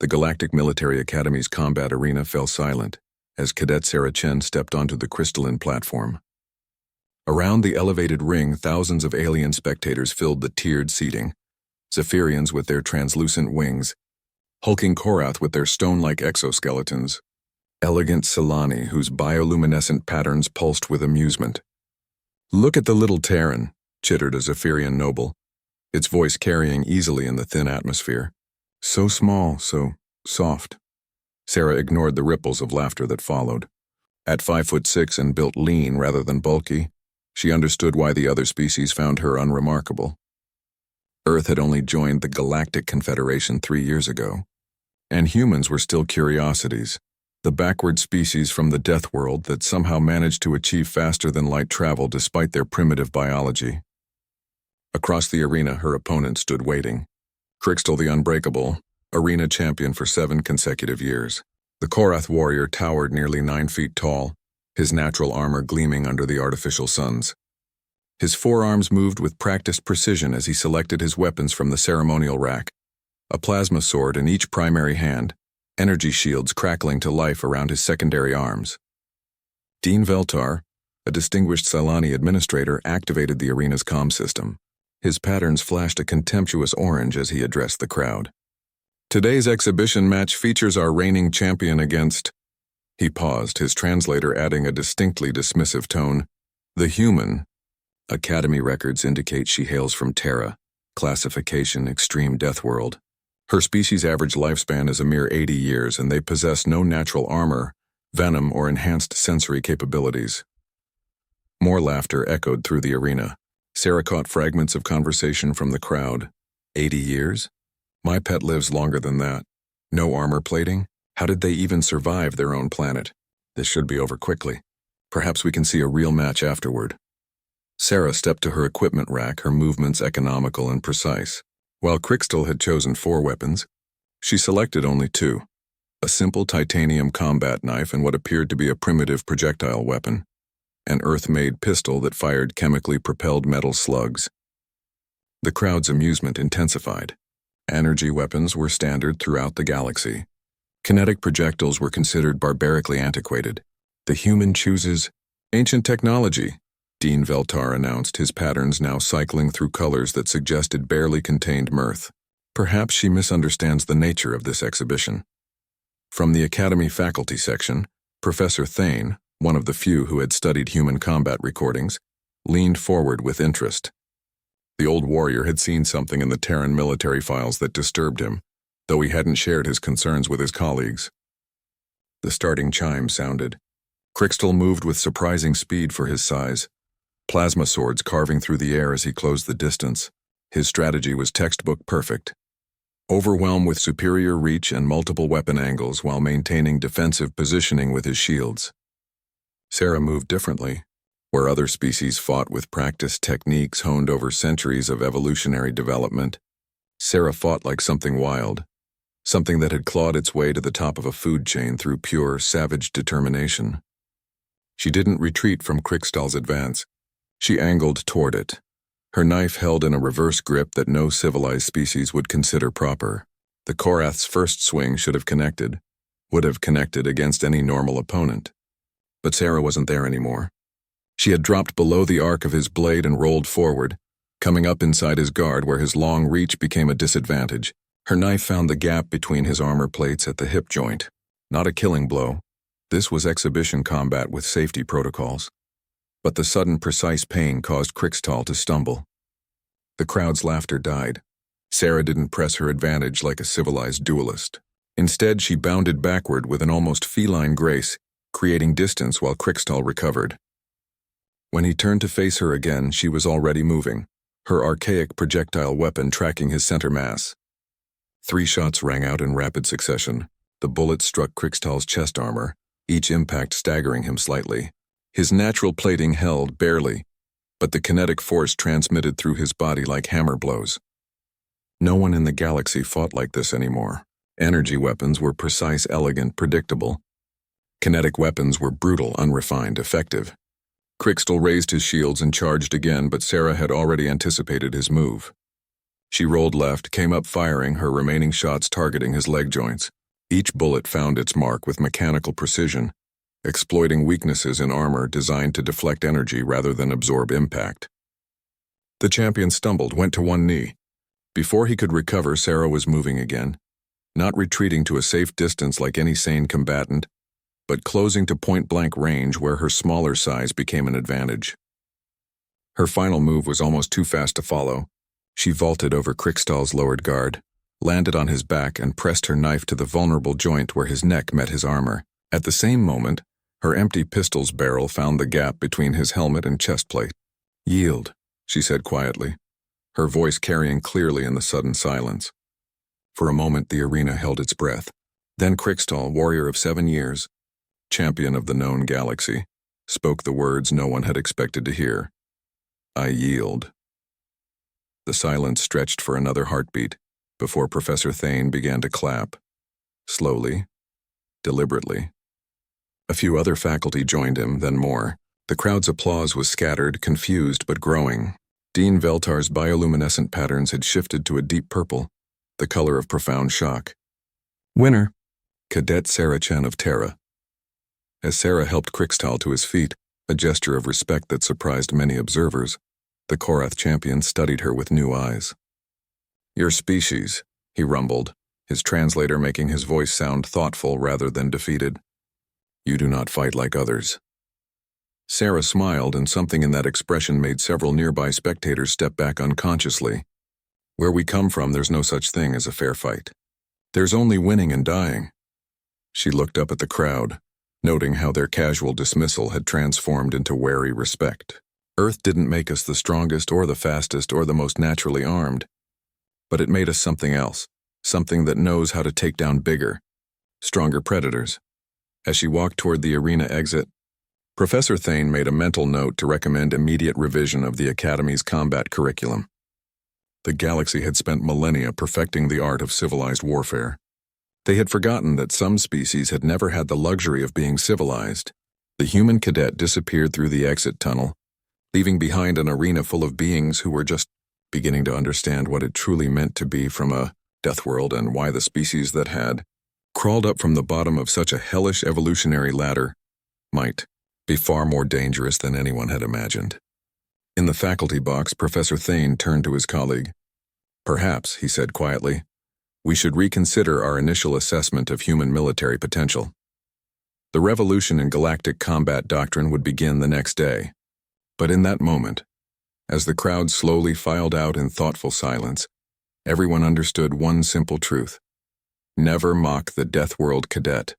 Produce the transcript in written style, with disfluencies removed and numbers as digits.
The Galactic Military Academy's combat arena fell silent as Cadet Sarah Chen stepped onto the crystalline platform. Around the elevated ring, thousands of alien spectators filled the tiered seating. Zephyrians with their translucent wings, hulking Korath with their stone-like exoskeletons, elegant Silani whose bioluminescent patterns pulsed with amusement. "Look at the little Terran," chittered a Zephyrian noble, its voice carrying easily in the thin atmosphere. "So small, so soft." Sarah ignored the ripples of laughter that followed. At 5'6" and built lean rather than bulky, she understood why the other species found her unremarkable. Earth had only joined the Galactic Confederation 3 years ago, and humans were still curiosities, the backward species from the Death World that somehow managed to achieve faster-than-light travel despite their primitive biology. Across the arena, her opponent stood waiting. Crixtal the Unbreakable, arena champion for 7 consecutive years. The Korath warrior towered nearly 9 feet tall, his natural armor gleaming under the artificial suns. His forearms moved with practiced precision as he selected his weapons from the ceremonial rack, a plasma sword in each primary hand, energy shields crackling to life around his secondary arms. Dean Veltar, a distinguished Silani administrator, activated the arena's comm system. His patterns flashed a contemptuous orange as he addressed the crowd. "Today's exhibition match features our reigning champion against..." He paused, his translator adding a distinctly dismissive tone. "The human. Academy records indicate she hails from Terra, classification extreme death world. Her species' average lifespan is a mere 80 years, and they possess no natural armor, venom, or enhanced sensory capabilities." More laughter echoed through the arena. Sarah caught fragments of conversation from the crowd. 80 years? My pet lives longer than that. No armor plating? How did they even survive their own planet? This should be over quickly. Perhaps we can see a real match afterward. Sarah stepped to her equipment rack, her movements economical and precise. While Crixtal had chosen 4 weapons, she selected only 2. A simple titanium combat knife and what appeared to be a primitive projectile weapon. An Earth-made pistol that fired chemically propelled metal slugs. The crowd's amusement intensified. Energy weapons were standard throughout the galaxy. Kinetic projectiles were considered barbarically antiquated. The human chooses ancient technology, Dean Veltar announced, his patterns now cycling through colors that suggested barely contained mirth. Perhaps she misunderstands the nature of this exhibition. From the Academy faculty section, Professor Thane, one of the few who had studied human combat recordings, leaned forward with interest. The old warrior had seen something in the Terran military files that disturbed him, though he hadn't shared his concerns with his colleagues. The starting chime sounded. Crixtal moved with surprising speed for his size, plasma swords carving through the air as he closed the distance. His strategy was textbook perfect. Overwhelm with superior reach and multiple weapon angles while maintaining defensive positioning with his shields. Sarah moved differently. Where other species fought with practiced techniques honed over centuries of evolutionary development, Sarah fought like something wild, something that had clawed its way to the top of a food chain through pure, savage determination. She didn't retreat from Crixtal's advance. She angled toward it, her knife held in a reverse grip that no civilized species would consider proper. The Korath's first swing would have connected against any normal opponent. But Sarah wasn't there anymore. She had dropped below the arc of his blade and rolled forward, coming up inside his guard where his long reach became a disadvantage. Her knife found the gap between his armor plates at the hip joint. Not a killing blow. This was exhibition combat with safety protocols. But the sudden, precise pain caused Crixtal to stumble. The crowd's laughter died. Sarah didn't press her advantage like a civilized duelist. Instead, she bounded backward with an almost feline grace, creating distance while Crixtal recovered. When he turned to face her again, she was already moving, her archaic projectile weapon tracking his center mass. 3 shots rang out in rapid succession. The bullets struck Crixtal's chest armor, each impact staggering him slightly. His natural plating held barely, but the kinetic force transmitted through his body like hammer blows. No one in the galaxy fought like this anymore. Energy weapons were precise, elegant, predictable. Kinetic weapons were brutal, unrefined, effective. Crixtal raised his shields and charged again, but Sarah had already anticipated his move. She rolled left, came up firing, her remaining shots targeting his leg joints. Each bullet found its mark with mechanical precision, exploiting weaknesses in armor designed to deflect energy rather than absorb impact. The champion stumbled, went to one knee. Before he could recover, Sarah was moving again, not retreating to a safe distance like any sane combatant, but closing to point-blank range where her smaller size became an advantage. Her final move was almost too fast to follow. She vaulted over Krikstal's lowered guard, landed on his back, and pressed her knife to the vulnerable joint where his neck met his armor. At the same moment, her empty pistol's barrel found the gap between his helmet and chest plate. "Yield," she said quietly, her voice carrying clearly in the sudden silence. For a moment, the arena held its breath. Then Krikstal, warrior of 7 years, champion of the known galaxy, spoke the words no one had expected to hear. "I yield." The silence stretched for another heartbeat before Professor Thane began to clap. Slowly, deliberately. A few other faculty joined him, then more. The crowd's applause was scattered, confused, but growing. Dean Veltar's bioluminescent patterns had shifted to a deep purple, the color of profound shock. "Winner, Cadet Sarah Chen of Terra." As Sarah helped Krikstal to his feet, a gesture of respect that surprised many observers, the Korath champion studied her with new eyes. "Your species," he rumbled, his translator making his voice sound thoughtful rather than defeated. "You do not fight like others." Sarah smiled, and something in that expression made several nearby spectators step back unconsciously. "Where we come from, there's no such thing as a fair fight. There's only winning and dying." She looked up at the crowd, noting how their casual dismissal had transformed into wary respect. Earth didn't make us the strongest or the fastest or the most naturally armed, but it made us something else, something that knows how to take down bigger, stronger predators. As she walked toward the arena exit, Professor Thane made a mental note to recommend immediate revision of the Academy's combat curriculum. The galaxy had spent millennia perfecting the art of civilized warfare. They had forgotten that some species had never had the luxury of being civilized. The human cadet disappeared through the exit tunnel, leaving behind an arena full of beings who were just beginning to understand what it truly meant to be from a death world and why the species that had crawled up from the bottom of such a hellish evolutionary ladder might be far more dangerous than anyone had imagined. In the faculty box, Professor Thane turned to his colleague. "Perhaps," he said quietly, "we should reconsider our initial assessment of human military potential." The revolution in galactic combat doctrine would begin the next day. But in that moment, as the crowd slowly filed out in thoughtful silence, everyone understood one simple truth. Never mock the Death World cadet.